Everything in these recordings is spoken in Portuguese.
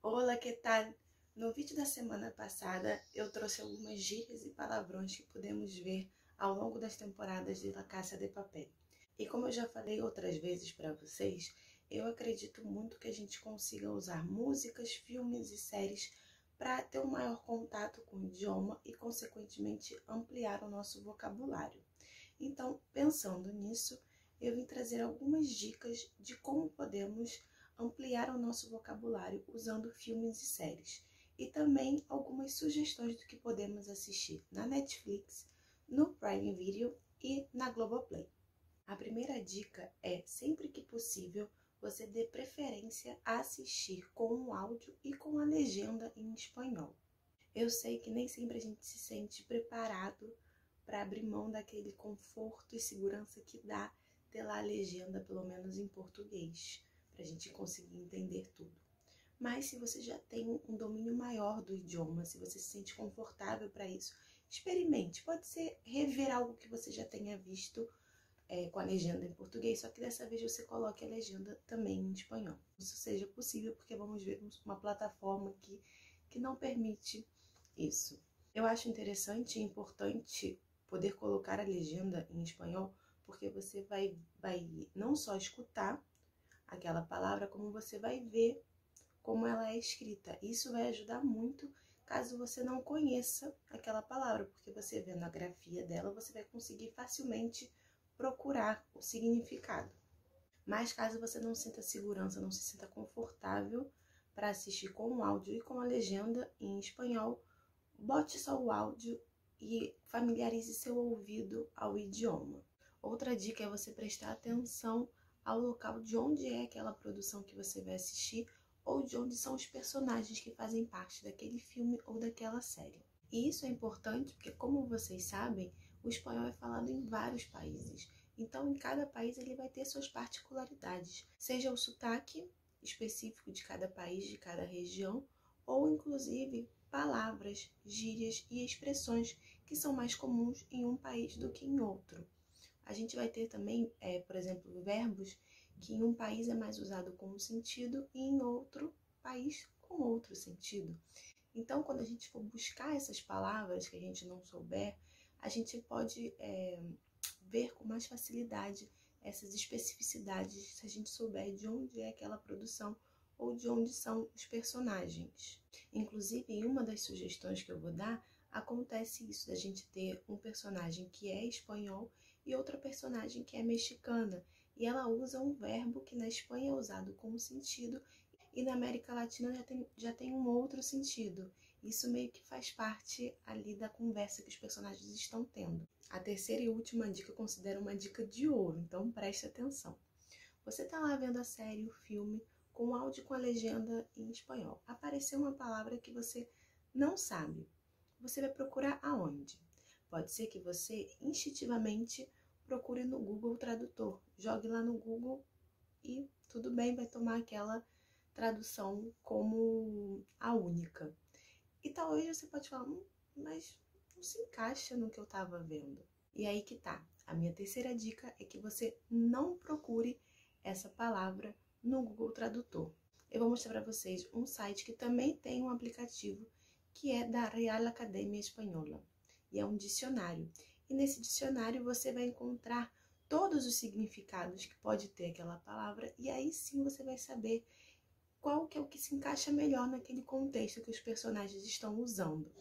Olá, que tal? No vídeo da semana passada, eu trouxe algumas gírias e palavrões que podemos ver ao longo das temporadas de La Casa de Papel. E como eu já falei outras vezes para vocês, eu acredito muito que a gente consiga usar músicas, filmes e séries para ter um maior contato com o idioma e, consequentemente, ampliar o nosso vocabulário. Então, pensando nisso, eu vim trazer algumas dicas de como podemos ampliar o nosso vocabulário usando filmes e séries. E também algumas sugestões do que podemos assistir na Netflix, no Prime Video e na Globoplay. A primeira dica é, sempre que possível, você dê preferência a assistir com o áudio e com a legenda em espanhol. Eu sei que nem sempre a gente se sente preparado para abrir mão daquele conforto e segurança que dá ter lá a legenda, pelo menos em português, para a gente conseguir entender tudo. Mas se você já tem um domínio maior do idioma, se você se sente confortável para isso, experimente. Pode ser rever algo que você já tenha visto com a legenda em português, só que dessa vez você coloque a legenda também em espanhol. Isso seja possível, porque vamos ver uma plataforma que não permite isso. Eu acho interessante e importante poder colocar a legenda em espanhol, porque você vai não só escutar aquela palavra, como você vai ver como ela é escrita. Isso vai ajudar muito caso você não conheça aquela palavra, porque você vendo a grafia dela, você vai conseguir facilmente procurar o significado. Mas caso você não sinta segurança, não se sinta confortável para assistir com o áudio e com a legenda em espanhol, bote só o áudio e familiarize seu ouvido ao idioma. Outra dica é você prestar atenção ao local de onde é aquela produção que você vai assistir ou de onde são os personagens que fazem parte daquele filme ou daquela série. E isso é importante porque, como vocês sabem, o espanhol é falado em vários países. Então, em cada país ele vai ter suas particularidades, seja o sotaque específico de cada país, de cada região, ou inclusive palavras, gírias e expressões que são mais comuns em um país do que em outro. A gente vai ter também, por exemplo, verbos que em um país é mais usado com um sentido e em outro país com outro sentido. Então, quando a gente for buscar essas palavras que a gente não souber, a gente pode ver com mais facilidade essas especificidades se a gente souber de onde é aquela produção ou de onde são os personagens. Inclusive, em uma das sugestões que eu vou dar, acontece isso, da gente ter um personagem que é espanhol e outra personagem que é mexicana. E ela usa um verbo que na Espanha é usado com um sentido e na América Latina já tem um outro sentido. Isso meio que faz parte ali da conversa que os personagens estão tendo. A terceira e última dica eu considero uma dica de ouro, então preste atenção. Você está lá vendo a série, o filme, com o áudio com a legenda em espanhol. Apareceu uma palavra que você não sabe. Você vai procurar aonde? Pode ser que você instintivamente procure no Google Tradutor. Jogue lá no Google e tudo bem, vai tomar aquela tradução como a única. E talvez você pode falar, mas não se encaixa no que eu estava vendo. E aí que tá. A minha terceira dica é que você não procure essa palavra no Google Tradutor. Eu vou mostrar para vocês um site que também tem um aplicativo que é da Real Academia Espanhola. E é um dicionário. E nesse dicionário você vai encontrar todos os significados que pode ter aquela palavra e aí sim você vai saber qual que é o que se encaixa melhor naquele contexto que os personagens estão usando.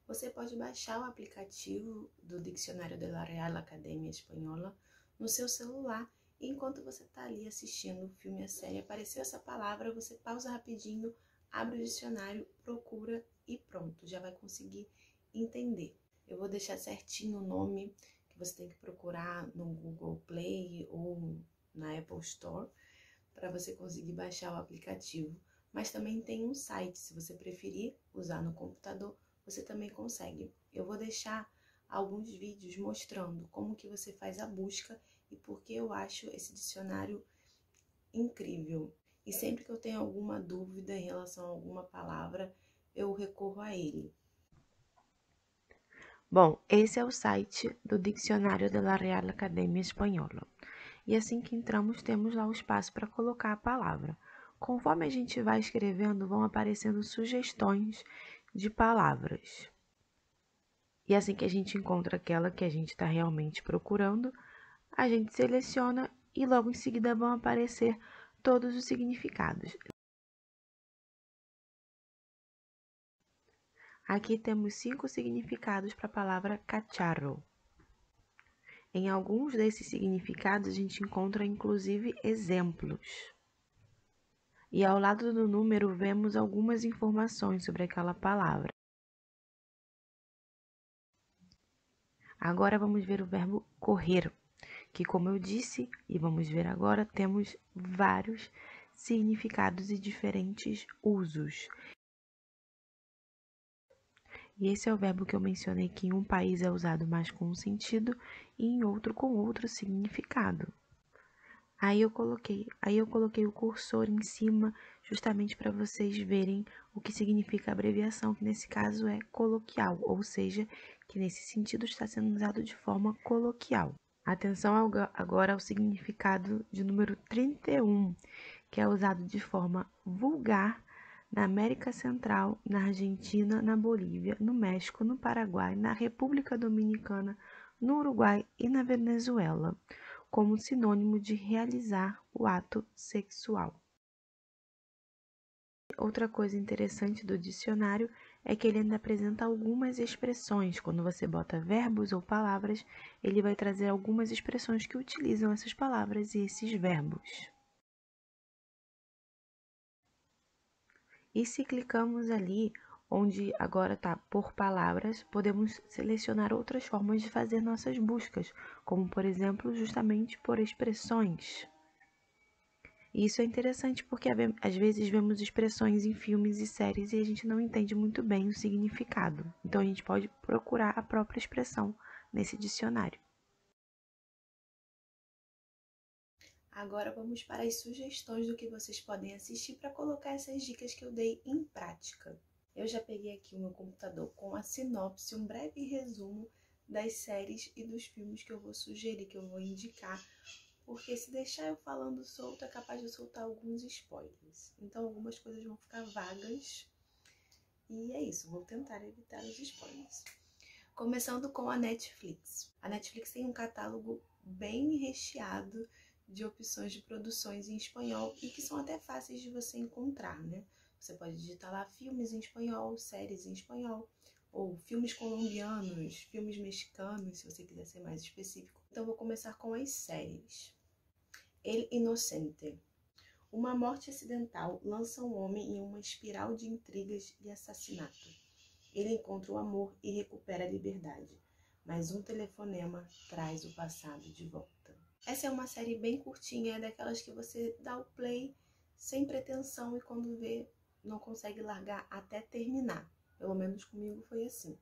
Você pode baixar o aplicativo do Dicionário de la Real Academia Espanhola no seu celular e enquanto você está ali assistindo o filme, a série, apareceu essa palavra, você pausa rapidinho, abre o dicionário, procura e pronto, já vai conseguir entender. Eu vou deixar certinho o nome que você tem que procurar no Google Play ou na Apple Store para você conseguir baixar o aplicativo. Mas também tem um site, se você preferir usar no computador, você também consegue. Eu vou deixar alguns vídeos mostrando como que você faz a busca e por que eu acho esse dicionário incrível. E sempre que eu tenho alguma dúvida em relação a alguma palavra, eu recorro a ele. Bom, esse é o site do Dicionário de la Real Academia Espanhola. E assim que entramos, temos lá o espaço para colocar a palavra. Conforme a gente vai escrevendo, vão aparecendo sugestões de palavras. E assim que a gente encontra aquela que a gente está realmente procurando, a gente seleciona e logo em seguida vão aparecer todos os significados. Aqui temos 5 significados para a palavra cacharro. Em alguns desses significados, a gente encontra inclusive exemplos. E ao lado do número, vemos algumas informações sobre aquela palavra. Agora vamos ver o verbo correr, que, como eu disse, e vamos ver agora, temos vários significados e diferentes usos. E esse é o verbo que eu mencionei que em um país é usado mais com um sentido e em outro com outro significado. Aí eu coloquei o cursor em cima justamente para vocês verem o que significa a abreviação, que nesse caso é coloquial, ou seja, que nesse sentido está sendo usado de forma coloquial. Atenção agora ao significado de número 31, que é usado de forma vulgar na América Central, na Argentina, na Bolívia, no México, no Paraguai, na República Dominicana, no Uruguai e na Venezuela, como sinônimo de realizar o ato sexual. Outra coisa interessante do dicionário é que ele ainda apresenta algumas expressões. Quando você bota verbos ou palavras, ele vai trazer algumas expressões que utilizam essas palavras e esses verbos. E se clicamos ali, onde agora está por palavras, podemos selecionar outras formas de fazer nossas buscas, como por exemplo, justamente por expressões. E isso é interessante porque às vezes vemos expressões em filmes e séries e a gente não entende muito bem o significado. Então a gente pode procurar a própria expressão nesse dicionário. Agora vamos para as sugestões do que vocês podem assistir para colocar essas dicas que eu dei em prática. Eu já peguei aqui o meu computador com a sinopse, um breve resumo das séries e dos filmes que eu vou sugerir, que eu vou indicar, porque se deixar eu falando solto é capaz de eu soltar alguns spoilers. Então algumas coisas vão ficar vagas e é isso, vou tentar evitar os spoilers. Começando com a Netflix. A Netflix tem um catálogo bem recheado de opções de produções em espanhol e que são até fáceis de você encontrar, né? Você pode digitar lá filmes em espanhol, séries em espanhol, ou filmes colombianos, filmes mexicanos, se você quiser ser mais específico. Então vou começar com as séries. El Inocente. Uma morte acidental lança um homem em uma espiral de intrigas e assassinato. Ele encontra o amor e recupera a liberdade, mas um telefonema traz o passado de volta. Essa é uma série bem curtinha, é daquelas que você dá o play sem pretensão e quando vê não consegue largar até terminar. Pelo menos comigo foi assim.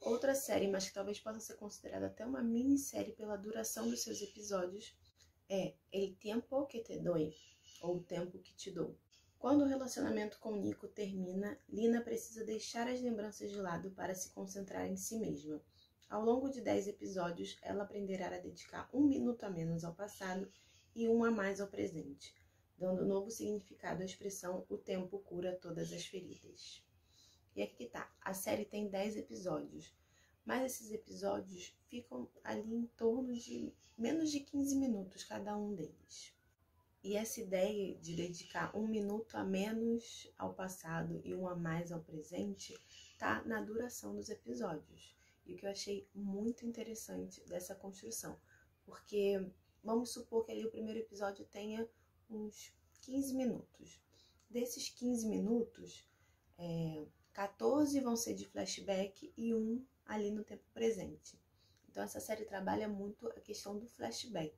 Outra série, mas que talvez possa ser considerada até uma minissérie pela duração dos seus episódios, é El Tiempo que te doy, ou O Tempo que te dou. Quando o relacionamento com Nico termina, Lina precisa deixar as lembranças de lado para se concentrar em si mesma. Ao longo de 10 episódios, ela aprenderá a dedicar 1 minuto a menos ao passado e 1 a mais ao presente, dando novo significado à expressão "o tempo cura todas as feridas". E aqui que tá, a série tem 10 episódios, mas esses episódios ficam ali em torno de menos de 15 minutos cada um deles. E essa ideia de dedicar 1 minuto a menos ao passado e 1 a mais ao presente tá na duração dos episódios. E o que eu achei muito interessante dessa construção, porque vamos supor que ali o primeiro episódio tenha uns 15 minutos. Desses 15 minutos, 14 vão ser de flashback e 1 ali no tempo presente. Então essa série trabalha muito a questão do flashback.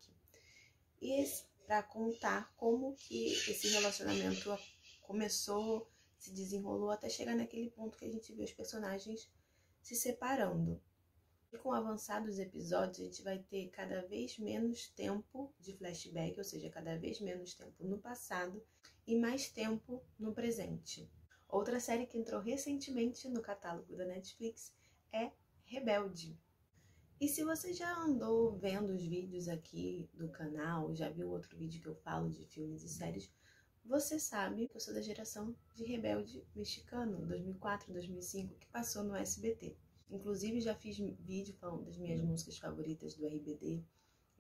E para contar como que esse relacionamento começou, se desenrolou até chegar naquele ponto que a gente vê os personagens se separando. E com o avançar dos episódios, a gente vai ter cada vez menos tempo de flashback, ou seja, cada vez menos tempo no passado e mais tempo no presente. Outra série que entrou recentemente no catálogo da Netflix é Rebelde. E se você já andou vendo os vídeos aqui do canal, já viu outro vídeo que eu falo de filmes e séries, Você sabe que eu sou da geração de Rebelde Mexicano, 2004, 2005, que passou no SBT. Inclusive já fiz vídeo falando das minhas músicas favoritas do RBD.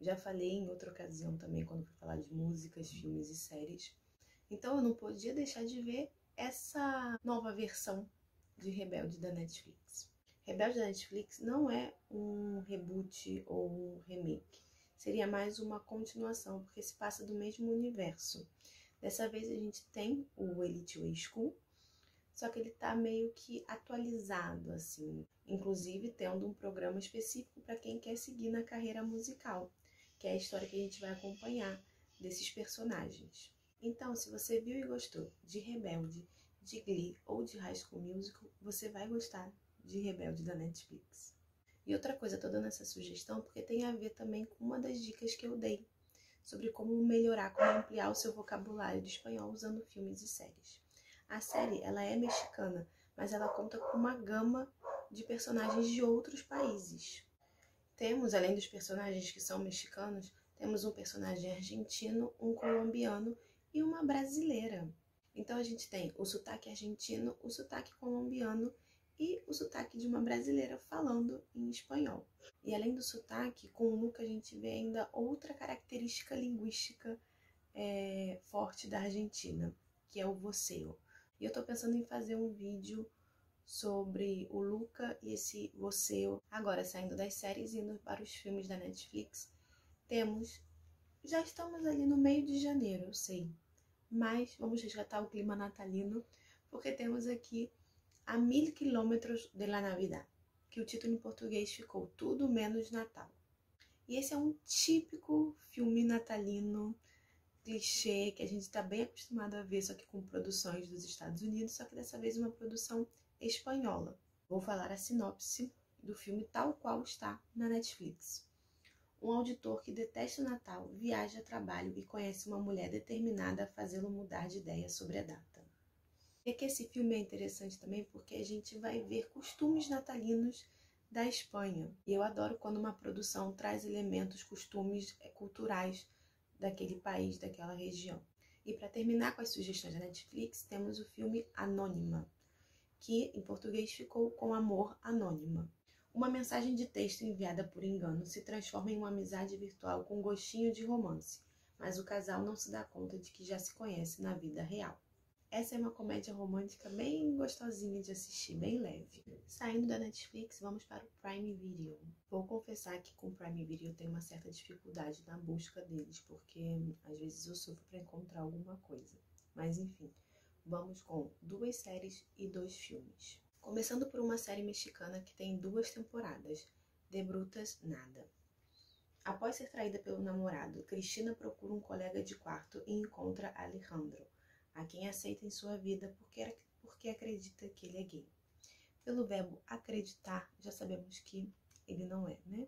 Já falei em outra ocasião também quando fui falar de músicas, filmes e séries. Então eu não podia deixar de ver essa nova versão de Rebelde da Netflix. Rebelde da Netflix não é um reboot ou um remake. Seria mais uma continuação, porque se passa do mesmo universo. Dessa vez a gente tem o Elite Way School, só que ele tá meio que atualizado, assim. Inclusive tendo um programa específico para quem quer seguir na carreira musical, que é a história que a gente vai acompanhar desses personagens. Então, se você viu e gostou de Rebelde, de Glee ou de High School Musical, você vai gostar de Rebelde da Netflix. E outra coisa, tô dando essa sugestão porque tem a ver também com uma das dicas que eu dei sobre como melhorar, como ampliar o seu vocabulário de espanhol usando filmes e séries. A série, ela é mexicana, mas ela conta com uma gama de personagens de outros países. Temos, além dos personagens que são mexicanos, temos um personagem argentino, um colombiano e uma brasileira. Então a gente tem o sotaque argentino, o sotaque colombiano e o sotaque de uma brasileira falando em espanhol. E além do sotaque, com o Luca a gente vê ainda outra característica linguística forte da Argentina, que é o voceo. E eu tô pensando em fazer um vídeo sobre o Luca e esse voceo. Agora, saindo das séries e indo para os filmes da Netflix, já estamos ali no meio de janeiro, eu sei, mas vamos resgatar o clima natalino, porque temos aqui A 1000 Kilómetros de la Navidad, que o título em português ficou Tudo Menos Natal. E esse é um típico filme natalino, clichê, que a gente está bem acostumado a ver, só que com produções dos Estados Unidos, só que dessa vez uma produção espanhola. Vou falar a sinopse do filme tal qual está na Netflix. Um auditor que detesta o Natal viaja a trabalho e conhece uma mulher determinada a fazê-lo mudar de ideia sobre a data. E que esse filme é interessante também porque a gente vai ver costumes natalinos da Espanha. E eu adoro quando uma produção traz elementos, costumes culturais daquele país, daquela região. E para terminar com as sugestões da Netflix, temos o filme Anônima, que em português ficou Com Amor Anônima. Uma mensagem de texto enviada por engano se transforma em uma amizade virtual com gostinho de romance, mas o casal não se dá conta de que já se conhece na vida real. Essa é uma comédia romântica bem gostosinha de assistir, bem leve. Saindo da Netflix, vamos para o Prime Video. Vou confessar que com o Prime Video eu tenho uma certa dificuldade na busca deles, porque às vezes eu sofro para encontrar alguma coisa. Mas enfim, vamos com 2 séries e 2 filmes. Começando por uma série mexicana que tem 2 temporadas, De Brutas Nada. Após ser traída pelo namorado, Cristina procura um colega de quarto e encontra Alejandro, a quem aceita em sua vida porque acredita que ele é gay. Pelo verbo acreditar, já sabemos que ele não é, né?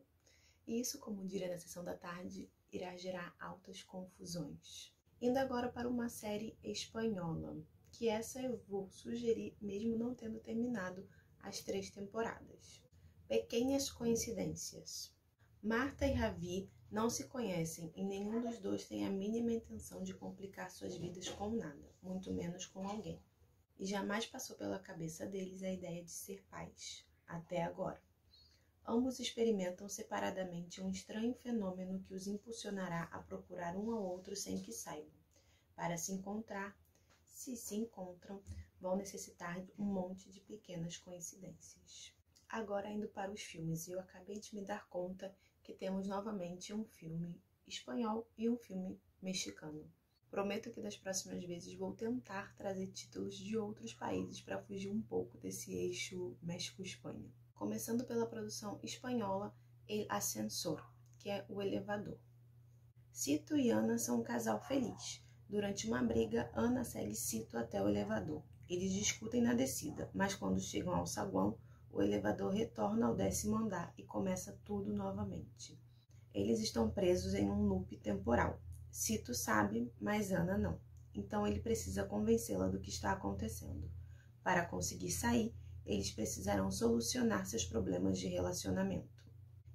E isso, como diria na sessão da tarde, irá gerar altas confusões. Indo agora para uma série espanhola, que essa eu vou sugerir mesmo não tendo terminado as 3 temporadas. Pequenas Coincidências. Marta e Javi não se conhecem e nenhum dos dois tem a mínima intenção de complicar suas vidas com nada, muito menos com alguém. E jamais passou pela cabeça deles a ideia de ser pais, até agora. Ambos experimentam separadamente um estranho fenômeno que os impulsionará a procurar um ao outro sem que saibam. Para se encontrar, se encontram, vão necessitar de um monte de pequenas coincidências. Agora indo para os filmes, eu acabei de me dar conta que temos novamente um filme espanhol e um filme mexicano. Prometo que das próximas vezes vou tentar trazer títulos de outros países para fugir um pouco desse eixo México-Espanha. Começando pela produção espanhola El Ascensor, que é o elevador. Cito e Ana são um casal feliz. Durante uma briga, Ana segue Cito até o elevador. Eles discutem na descida, mas quando chegam ao saguão, o elevador retorna ao 10º andar e começa tudo novamente. Eles estão presos em um loop temporal. Cito sabe, mas Ana não. Então ele precisa convencê-la do que está acontecendo. Para conseguir sair, eles precisarão solucionar seus problemas de relacionamento.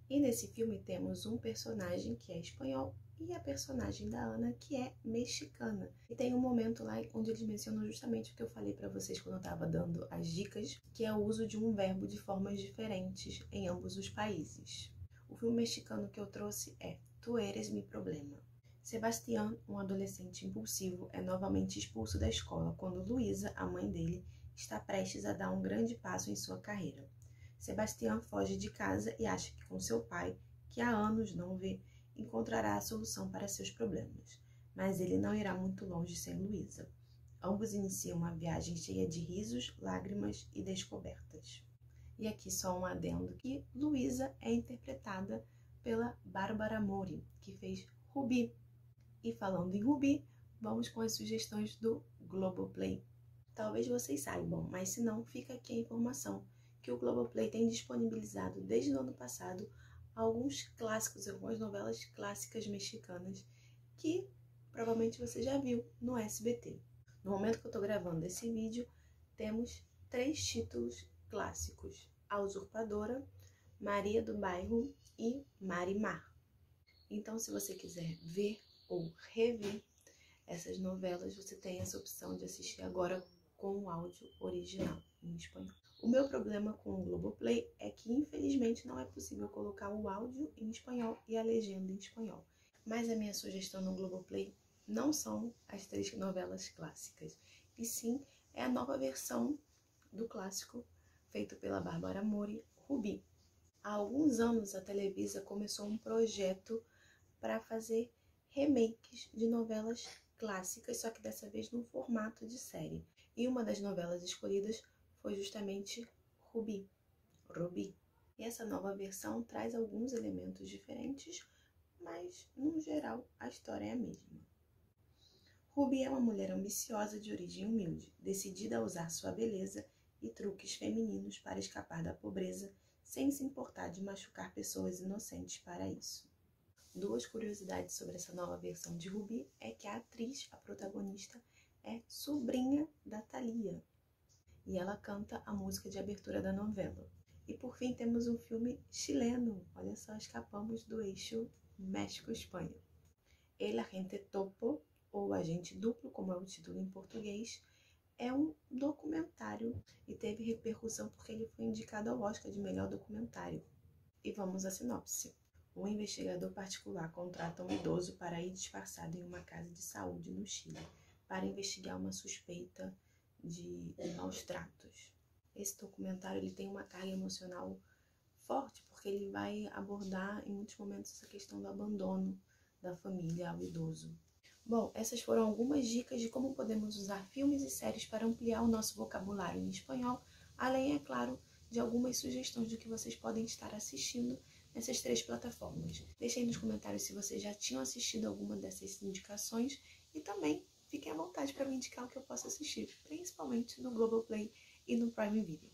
E nesse filme temos um personagem que é espanhol e a personagem da Ana que é mexicana. E tem um momento lá onde eles mencionam justamente o que eu falei para vocês quando eu estava dando as dicas, que é o uso de um verbo de formas diferentes em ambos os países. O filme mexicano que eu trouxe é Tu eres mi problema. Sebastián, um adolescente impulsivo, é novamente expulso da escola quando Luísa, a mãe dele, está prestes a dar um grande passo em sua carreira. Sebastián foge de casa e acha que com seu pai, que há anos não vê, encontrará a solução para seus problemas. Mas ele não irá muito longe sem Luísa. Ambos iniciam uma viagem cheia de risos, lágrimas e descobertas. E aqui só um adendo que Luísa é interpretada pela Bárbara Mori, que fez Ruby. E falando em Ruby, vamos com as sugestões do Globoplay. Talvez vocês saibam, mas se não, fica aqui a informação que o Globoplay tem disponibilizado desde o ano passado alguns clássicos, algumas novelas clássicas mexicanas que provavelmente você já viu no SBT. No momento que eu estou gravando esse vídeo, temos 3 títulos clássicos: A Usurpadora, Maria do Bairro e Marimar. Então, se você quiser ver ou rever essas novelas, você tem essa opção de assistir agora com o áudio original em espanhol. O meu problema com o Globoplay é que, infelizmente, não é possível colocar o áudio em espanhol e a legenda em espanhol. Mas a minha sugestão no Globoplay não são as 3 novelas clássicas, e sim é a nova versão do clássico feito pela Bárbara Mori, Ruby. Há alguns anos a Televisa começou um projeto para fazer remakes de novelas clássicas, só que dessa vez no formato de série. E uma das novelas escolhidas foi justamente Ruby. E essa nova versão traz alguns elementos diferentes, mas, no geral, a história é a mesma. Ruby é uma mulher ambiciosa de origem humilde, decidida a usar sua beleza e truques femininos para escapar da pobreza, sem se importar de machucar pessoas inocentes para isso. 2 curiosidades sobre essa nova versão de Ruby é que a atriz, a protagonista, é sobrinha da Thalía e ela canta a música de abertura da novela. E por fim temos um filme chileno, olha só, escapamos do eixo México-Espanha. El Agente Topo, ou Agente Duplo, como é o título em português, é um documentário e teve repercussão porque ele foi indicado ao Oscar de melhor documentário. E vamos à sinopse. Um investigador particular contrata um idoso para ir disfarçado em uma casa de saúde no Chile para investigar uma suspeita de maus tratos. Esse documentário ele tem uma carga emocional forte porque ele vai abordar em muitos momentos essa questão do abandono da família ao idoso. Bom, essas foram algumas dicas de como podemos usar filmes e séries para ampliar o nosso vocabulário em espanhol, além, é claro, de algumas sugestões do que vocês podem estar assistindo nessas 3 plataformas. Deixem nos comentários se vocês já tinham assistido alguma dessas indicações e também fiquem à vontade para me indicar o que eu posso assistir, principalmente no Globoplay e no Prime Video.